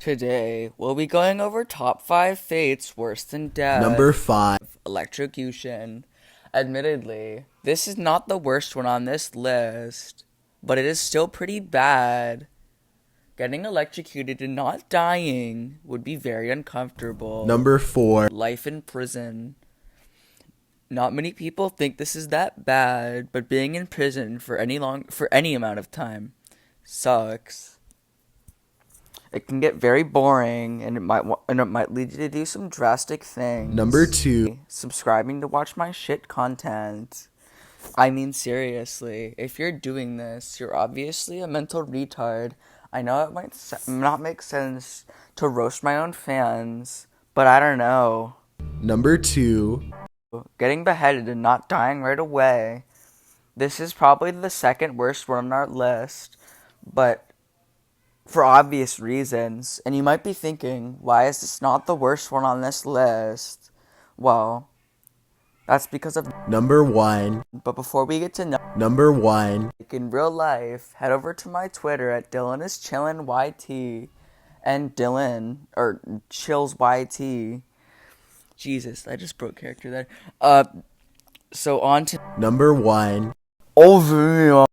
Today, we'll be going over top 5 fates worse than death. Number 5. Electrocution. Admittedly, this is not the worst one on this list, but it is still pretty bad. Getting electrocuted and not dying would be very uncomfortable. Number 4. Life in prison. Not many people think this is that bad, but being in prison for any amount of time sucks. It can get very boring, and it might lead you to do some drastic things. Number 2. Subscribing to watch my shit content. I mean, seriously, if you're doing this, you're obviously a mental retard. I know it might not make sense to roast my own fans, but I don't know. Number 2. Getting beheaded and not dying right away. This is probably the second worst one on our list, but for obvious reasons. And you might be thinking, why is this not the worst one on this list? Well, that's because of Number 1. But before we get to Number 1. in real life, head over to my Twitter at DylanIsChillinYT and Dylan, or ChillsYT. Jesus, I just broke character there. So on to Number 1. over.